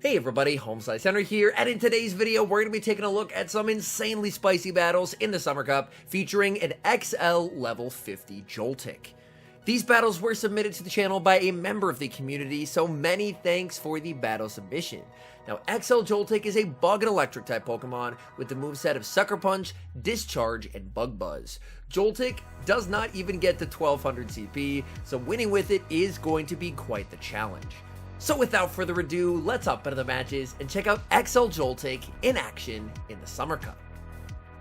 Hey everybody, HomeSliceHenry here, and in today's video we're going to be taking a look at some insanely spicy battles in the Summer Cup featuring an XL level 50 Joltik. These battles were submitted to the channel by a member of the community, so many thanks for the battle submission. Now, XL Joltik is a bug and electric type Pokemon with the moveset of Sucker Punch, Discharge, and Bug Buzz. Joltik does not even get to 1200 CP, so winning with it is going to be quite the challenge. So without further ado, let's hop into the matches and check out XL Joltik in action in the Summer Cup.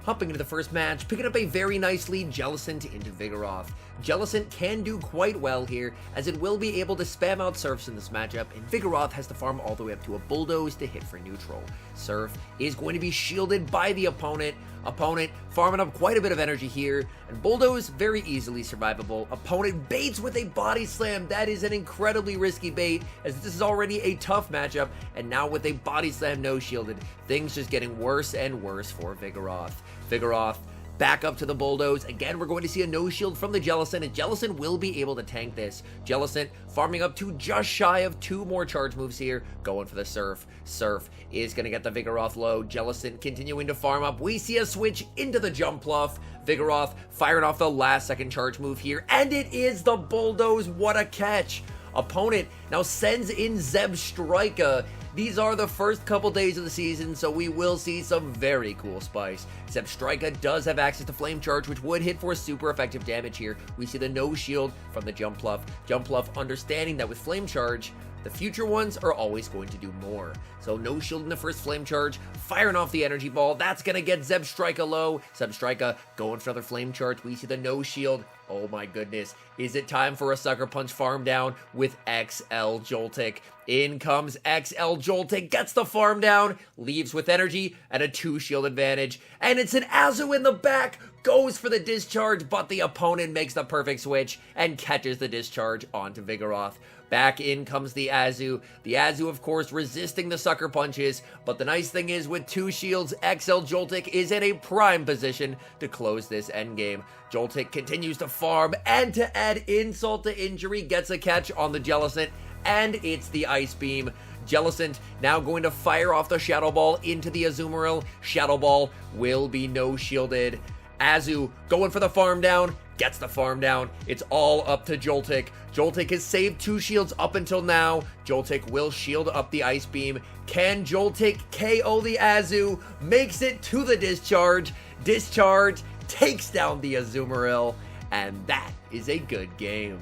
Hopping into the first match, picking up a very nice lead Jellicent into Vigoroth. Jellicent can do quite well here, as it will be able to spam out Surfs in this matchup, and Vigoroth has to farm all the way up to a Bulldoze to hit for neutral. Surf is going to be shielded by the opponent. Opponent farming up quite a bit of energy here, and Bulldoze very easily survivable. Opponent baits with a Body Slam. That is an incredibly risky bait, as this is already a tough matchup, and now with a Body Slam no shielded, things just getting worse and worse for Vigoroth. Vigoroth back up to the Bulldoze. Again, we're going to see a no shield from the Jellicent, and Jellicent will be able to tank this. Jellicent farming up to just shy of 2 more charge moves here, going for the Surf. Surf is going to get the Vigoroth low. Jellicent continuing to farm up. We see a switch into the Jumpluff. Vigoroth firing off the last second charge move here, and it is the Bulldoze. What a catch! Opponent now sends in Zebstrika. These are the first couple days of the season, so we will see some very cool spice. Zebstrika does have access to Flame Charge, which would hit for super effective damage here. We see the no shield from the Jumpluff. Jumpluff understanding that with Flame Charge, the future ones are always going to do more. So no shield in the first Flame Charge, firing off the Energy Ball. That's going to get Zebstrika low. Zebstrika going for another Flame Charge. We see the no shield. Oh my goodness. Is it time for a Sucker Punch farm down with XL Joltik? In comes XL Joltik, gets the farm down, leaves with energy and a 2 shield advantage. And it's an Azu in the back. Goes for the discharge, but the opponent makes the perfect switch and catches the discharge onto Vigoroth. Back in comes the Azu. The Azu, of course, resisting the Sucker Punches, but the nice thing is with 2 shields, XL Joltik is in a prime position to close this endgame. Joltik continues to farm, and to add insult to injury, gets a catch on the Jellicent, and it's the Ice Beam. Jellicent now going to fire off the Shadow Ball into the Azumarill. Shadow Ball will be no shielded. Azu going for the farm down, gets the farm down. It's all up to Joltik. Joltik has saved 2 shields up until now. Joltik will shield up the Ice Beam. Can Joltik KO the Azu? Makes it to the discharge. Discharge takes down the Azumarill, and that is a good game.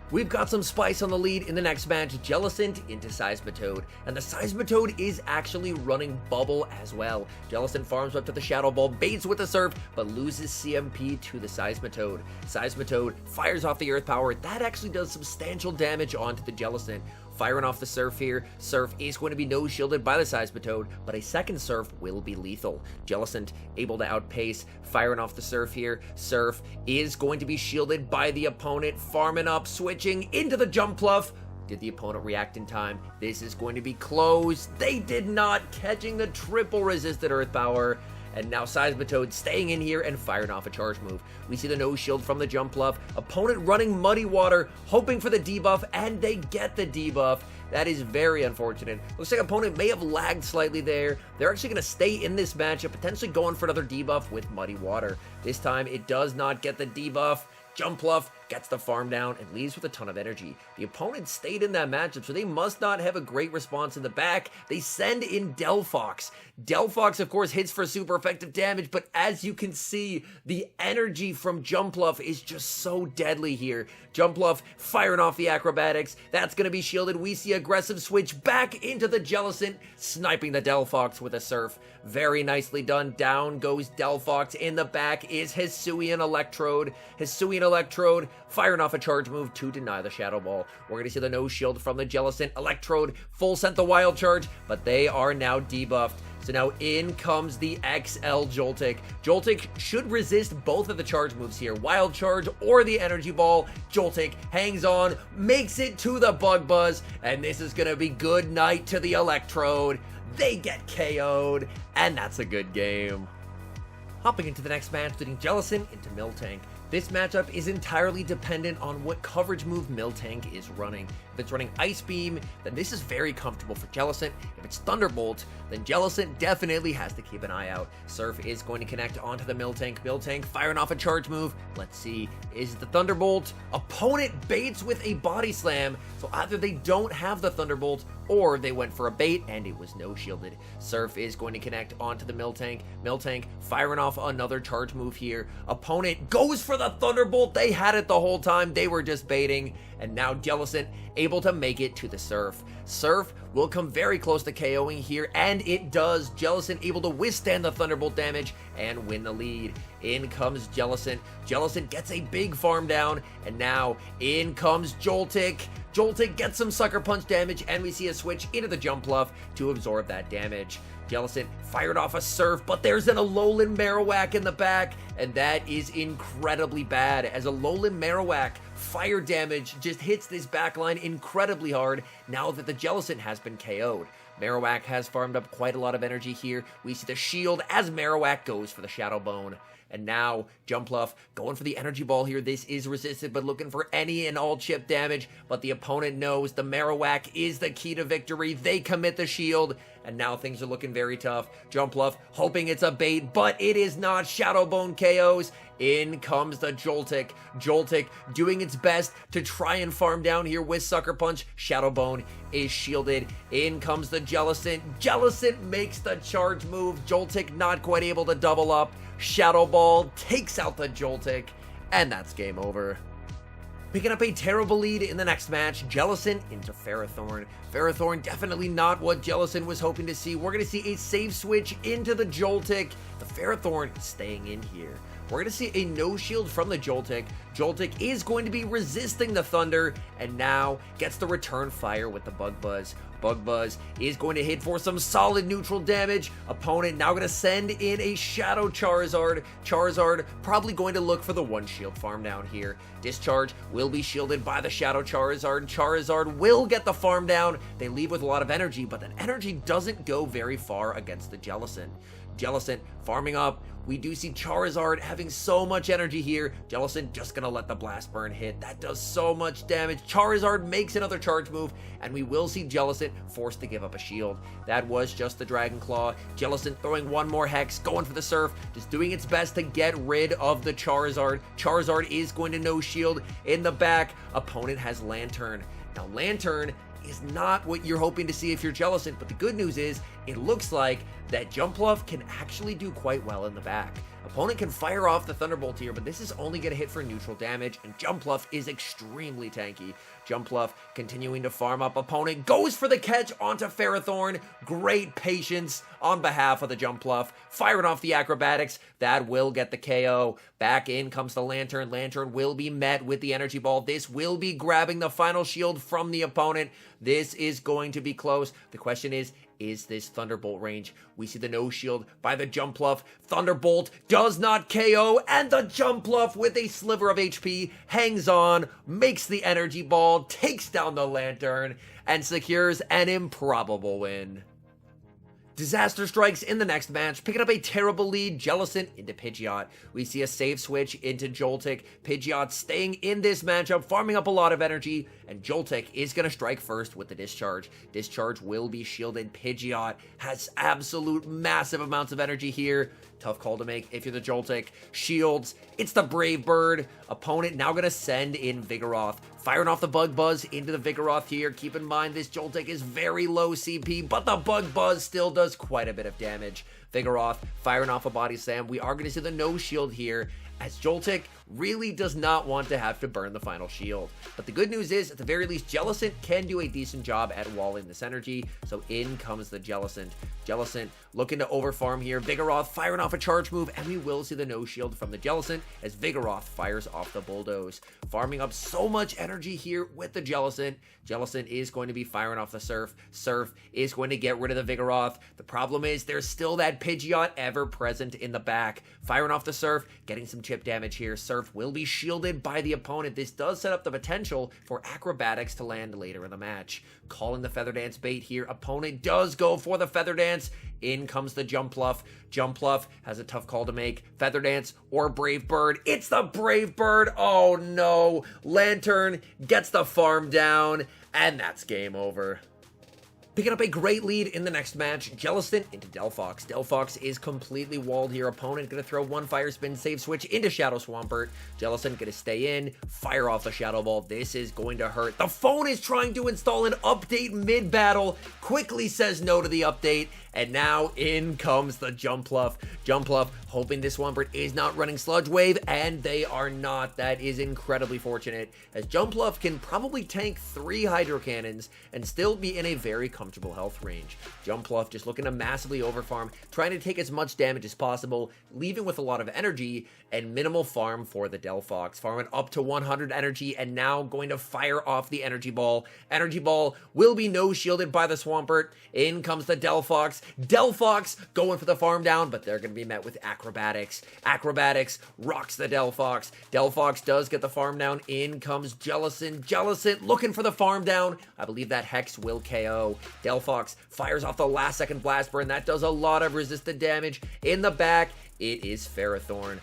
We've got some spice on the lead in the next match, Jellicent into Seismitoad, and the Seismitoad is actually running Bubble as well. Jellicent farms up to the Shadow Ball, baits with the Surf, but loses CMP to the Seismitoad. Seismitoad fires off the Earth Power. That actually does substantial damage onto the Jellicent. Firing off the Surf here. Surf is going to be no shielded by the Seismitoad, but a second Surf will be lethal. Jellicent able to outpace, firing off the Surf here. Surf is going to be shielded by the opponent, farming up, switching into the Jumpluff. Did the opponent react in time? This is going to be close. They did not, catching the triple resisted Earth Power. And now Seismitoad staying in here and firing off a charge move. We see the no shield from the Jumpluff. Opponent running Muddy Water, hoping for the debuff, and they get the debuff. That is very unfortunate. Looks like opponent may have lagged slightly there. They're actually going to stay in this matchup, potentially going for another debuff with Muddy Water. This time it does not get the debuff. Jumpluff gets the farm down and leaves with a ton of energy. The opponent stayed in that matchup, so they must not have a great response in the back. They send in Delphox. Delphox, of course, hits for super effective damage, but as you can see, the energy from Jumpluff is just so deadly here. Jumpluff firing off the acrobatics. That's going to be shielded. We see aggressive switch back into the Jellicent, sniping the Delphox with a Surf. Very nicely done. Down goes Delphox. In the back is Hisuian Electrode. Hisuian Electrode firing off a charge move to deny the Shadow Ball. We're going to see the no shield from the Jellicent. Electrode full sent the Wild Charge, but they are now debuffed. So now in comes the XL Joltik. Joltik should resist both of the charge moves here, Wild Charge or the Energy Ball. Joltik hangs on, makes it to the Bug Buzz, and this is going to be good night to the Electrode. They get KO'd, and that's a good game. Hopping into the next match, leading Jellicent into Miltank. This matchup is entirely dependent on what coverage move Miltank is running. If it's running Ice Beam, then this is very comfortable for Jellicent. If it's Thunderbolt, then Jellicent definitely has to keep an eye out. Surf is going to connect onto the Miltank. Miltank firing off a charge move. Let's see, is it the Thunderbolt? Opponent baits with a Body Slam, so either they don't have the Thunderbolt or they went for a bait and it was no shielded. Surf is going to connect onto the Miltank. Miltank firing off another charge move here. Opponent goes for the Thunderbolt. They had it the whole time. They were just baiting. And now Jellicent able to make it to the Surf. Surf will come very close to KOing here, and it does. Jellicent able to withstand the Thunderbolt damage and win the lead. In comes Jellicent. Jellicent gets a big farm down, and now in comes Joltik. Joltik gets some Sucker Punch damage, and we see a switch into the Jumpluff to absorb that damage. Jellicent fired off a Surf, but there's an Alolan Marowak in the back, and that is incredibly bad, as Alolan Marowak fire damage just hits this backline incredibly hard now that the Jellicent has been KO'd. Marowak has farmed up quite a lot of energy here. We see the shield as Marowak goes for the Shadow Bone. And now, Jumpluff going for the Energy Ball here. This is resisted, but looking for any and all chip damage. But the opponent knows the Marowak is the key to victory. They commit the shield, and now things are looking very tough. Jumpluff hoping it's a bait, but it is not. Shadow Bone KOs. In comes the Joltik. Joltik doing its best to try and farm down here with Sucker Punch. Shadow Bone is shielded. In comes the Jellicent. Jellicent makes the charge move. Joltik not quite able to double up. Shadow Ball takes out the Joltik, and that's game over. Picking up a terrible lead in the next match, Jellicent into Ferrothorn. Ferrothorn definitely not what Jellicent was hoping to see. We're going to see a save switch into the Joltik. The Ferrothorn is staying in here. We're going to see a no shield from the Joltik. Joltik is going to be resisting the Thunder, and now gets the return fire with the Bug Buzz. Bug Buzz is going to hit for some solid neutral damage. Opponent now going to send in a Shadow Charizard. Charizard probably going to look for the one shield farm down here. Discharge will be shielded by the Shadow Charizard. Charizard will get the farm down. They leave with a lot of energy, but that energy doesn't go very far against the Jellicent. Jellicent farming up. We do see Charizard having so much energy here. Jellicent just gonna let the Blast Burn hit. That does so much damage. Charizard makes another charge move, and we will see Jellicent forced to give up a shield. That was just the Dragon Claw. Jellicent throwing one more Hex, going for the Surf, just doing its best to get rid of the Charizard. Charizard is going to no shield in the back. Opponent has Lantern. Now Lantern is not what you're hoping to see if you're Jellicent, but the good news is it looks like that Jumpluff can actually do quite well in the back. Opponent can fire off the Thunderbolt here, but this is only going to hit for neutral damage, and Jumpluff is extremely tanky. Jumpluff continuing to farm up. Opponent goes for the catch onto Ferrothorn. Great patience on behalf of the Jumpluff. Firing off the Acrobatics. That will get the KO. Back in comes the Lantern. Lantern will be met with the Energy Ball. This will be grabbing the final shield from the opponent. This is going to be close. The question is this Thunderbolt range? We see the no shield by the Jumpluff. Thunderbolt does not KO, and the Jumpluff with a sliver of HP hangs on, makes the Energy Ball, takes down the Lantern, and secures an improbable win. Disaster strikes in the next match, picking up a terrible lead. Jellicent into Pidgeot. We see a save switch into Joltik. Pidgeot staying in this matchup, farming up a lot of energy, and Joltik is going to strike first with the Discharge. Discharge will be shielded. Pidgeot has absolute massive amounts of energy here. Tough call to make if you're the Joltik. Shields. It's the Brave Bird. Opponent now going to send in Vigoroth. Firing off the Bug Buzz into the Vigoroth here. Keep in mind this Joltik is very low CP, but the Bug Buzz still does quite a bit of damage. Vigoroth firing off a Body Slam. We are going to see the no shield here, as Joltik really does not want to have to burn the final shield. But the good news is, at the very least, Jellicent can do a decent job at walling this energy, so in comes the Jellicent. Jellicent looking to overfarm here. Vigoroth firing off a charge move, and we will see the no shield from the Jellicent as Vigoroth fires off the Bulldoze. Farming up so much energy here with the Jellicent. Jellicent is going to be firing off the Surf. Surf is going to get rid of the Vigoroth. The problem is there's still that Pidgeot ever present in the back. Firing off the Surf, getting some chip damage here. Surf will be shielded by the opponent. This does set up the potential for Acrobatics to land later in the match. Calling the Feather Dance bait here. Opponent does go for the Feather Dance. In comes the Jumpluff. Jumpluff has a tough call to make. Feather Dance or Brave Bird. It's the Brave Bird. Oh no. Lantern gets the farm down, and that's game over. Picking up a great lead in the next match, Jellicent into Delphox. Delphox is completely walled here. Opponent gonna throw one Fire Spin, save switch into Shadow Swampert. Jellicent gonna stay in, fire off the Shadow Ball. This is going to hurt. The phone is trying to install an update mid-battle, quickly says no to the update, and now in comes the Jumpluff. Jumpluff hoping this Swampert is not running Sludge Wave, and they are not. That is incredibly fortunate, as Jumpluff can probably tank 3 Hydro Cannons and still be in a very comfortable health range. Jumpluff just looking to massively overfarm, trying to take as much damage as possible, leaving with a lot of energy and minimal farm for the Delphox. Farming up to 100 energy and now going to fire off the Energy Ball. Energy Ball will be no-shielded by the Swampert. In comes the Delphox. Delphox going for the farm down, but they're going to be met with Acrobatics. Acrobatics rocks the Delphox. Delphox does get the farm down. In comes Jellicent. Jellicent looking for the farm down. I believe that Hex will KO. Delphox fires off the last second Blast Burn. That does a lot of resisted damage. In the back, it is Ferrothorn.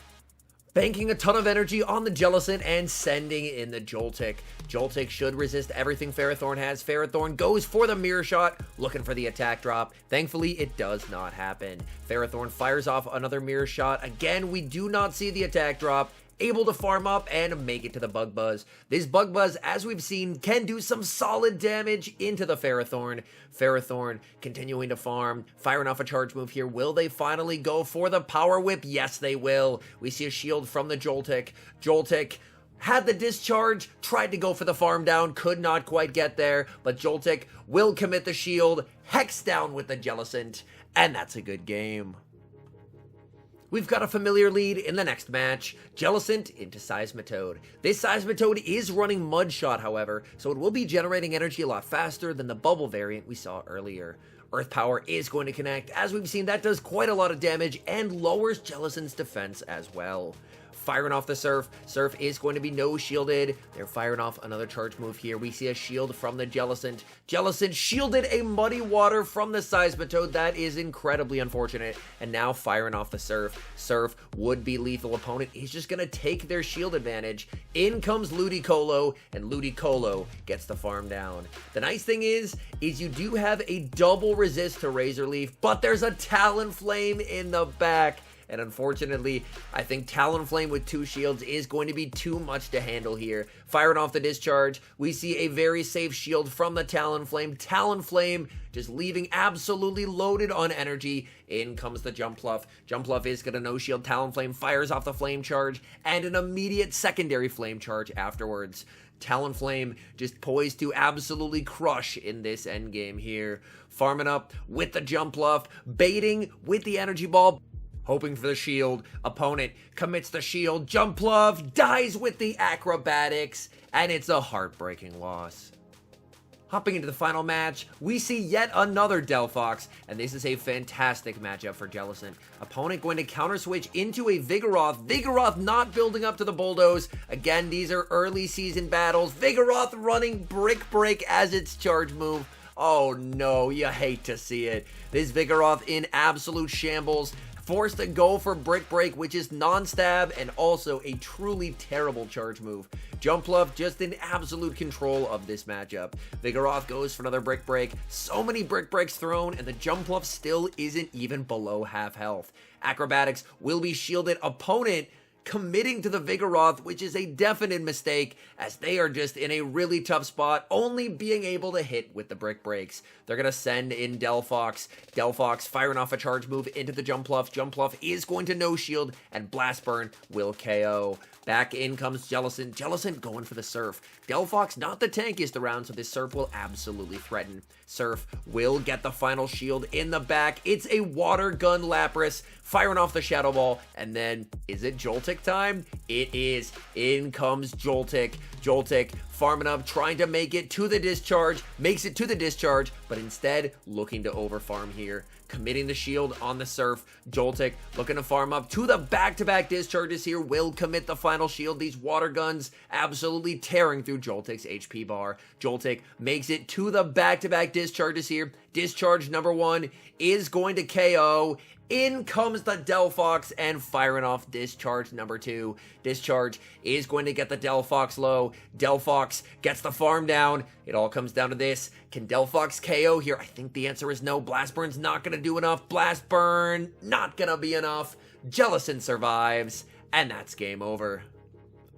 Banking a ton of energy on the Jellicent and sending in the Joltik. Joltik should resist everything Ferrothorn has. Ferrothorn goes for the Mirror Shot, looking for the attack drop. Thankfully, it does not happen. Ferrothorn fires off another Mirror Shot. Again, we do not see the attack drop. Able to farm up and make it to the Bug Buzz. This Bug Buzz, as we've seen, can do some solid damage into the Ferrothorn. Ferrothorn continuing to farm, firing off a charge move here. Will they finally go for the Power Whip? Yes, they will. We see a shield from the Joltik. Joltik had the discharge, tried to go for the farm down, could not quite get there, but Joltik will commit the shield, hex down with the Jellicent, and that's a good game. We've got a familiar lead in the next match, Jellicent into Seismitoad. This Seismitoad is running Mud Shot, however, so it will be generating energy a lot faster than the Bubble variant we saw earlier. Earth Power is going to connect. As we've seen, that does quite a lot of damage and lowers Jellicent's defense as well. Firing off the Surf. Surf is going to be no-shielded. They're firing off another charge move here. We see a shield from the Jellicent. Jellicent shielded a Muddy Water from the Seismitoad. That is incredibly unfortunate. And now firing off the Surf. Surf would be lethal. Opponent is just going to take their shield advantage. In comes Ludicolo, and Ludicolo gets the farm down. The nice thing is you do have a double resist to Razor Leaf, but there's a Talonflame in the back. And unfortunately, I think Talonflame with 2 shields is going to be too much to handle here. Firing off the discharge, we see a very safe shield from the Talonflame. Talonflame just leaving absolutely loaded on energy. In comes the Jumpluff. Jumpluff is going to no-shield. Talonflame fires off the Flame Charge and an immediate secondary Flame Charge afterwards. Talonflame just poised to absolutely crush in this endgame here. Farming up with the Jumpluff, baiting with the Energy Ball. Hoping for the shield. Opponent commits the shield. Jumpluff dies with the Acrobatics, and it's a heartbreaking loss. Hopping into the final match, we see yet another Delphox, and this is a fantastic matchup for Jellicent. Opponent going to counter switch into a Vigoroth. Vigoroth not building up to the Bulldoze. Again, these are early season battles. Vigoroth running Brick Break as its charge move. Oh no, you hate to see it. This Vigoroth in absolute shambles. Forced to go for Brick Break, which is non-stab and also a truly terrible charge move. Jumpluff just in absolute control of this matchup. Vigoroth goes for another Brick Break. So many Brick Breaks thrown, and the Jumpluff still isn't even below half health. Acrobatics will be shielded. Opponent committing to the Vigoroth, which is a definite mistake, as they are just in a really tough spot, only being able to hit with the Brick Breaks. They're going to send in Delphox. Delphox firing off a charge move into the Jumpluff. Jumpluff is going to no-shield, and Blast Burn will KO. Back in comes Jellicent. Jellicent going for the Surf. Delphox not the tankiest around, so this Surf will absolutely threaten. Surf will get the final shield in the back. It's a Water Gun Lapras firing off the Shadow Ball, and then is it Joltik time? It is. In comes Joltik. Joltik farming up, trying to make it to the discharge, makes it to the discharge, but instead looking to overfarm here. Committing the shield on the Surf. Joltik looking to farm up to the back-to-back discharges here, will commit the final shield. These water guns absolutely tearing through Joltik's HP bar. Joltik makes it to the back-to-back discharges here. Discharge number 1 is going to KO. In comes the Delphox and firing off discharge number 2. Discharge is going to get the Delphox low. Delphox Delphox gets the farm down. It all comes down to this. Can Delphox KO here? I think the answer is no. Blast Burn's not going to do enough. Blast Burn, not going to be enough. Jellicent survives, and that's game over.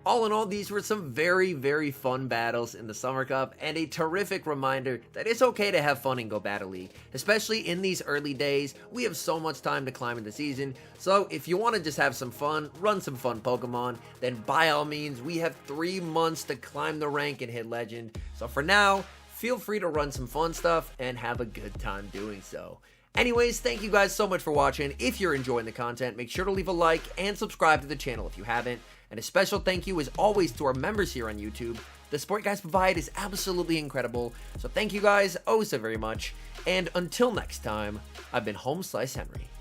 All in all, these were some very, very fun battles in the Summer Cup, and a terrific reminder that it's okay to have fun in Go Battle League. Especially in these early days, we have so much time to climb in the season, so if you want to just have some fun, run some fun Pokemon, then by all means, we have 3 months to climb the rank and hit Legend. So for now, feel free to run some fun stuff and have a good time doing so. Anyways, thank you guys so much for watching. If you're enjoying the content, make sure to leave a like and subscribe to the channel if you haven't. And a special thank you, as always, to our members here on YouTube. The support you guys provide is absolutely incredible. So thank you guys oh so very much. And until next time, I've been HomeSliceHenry.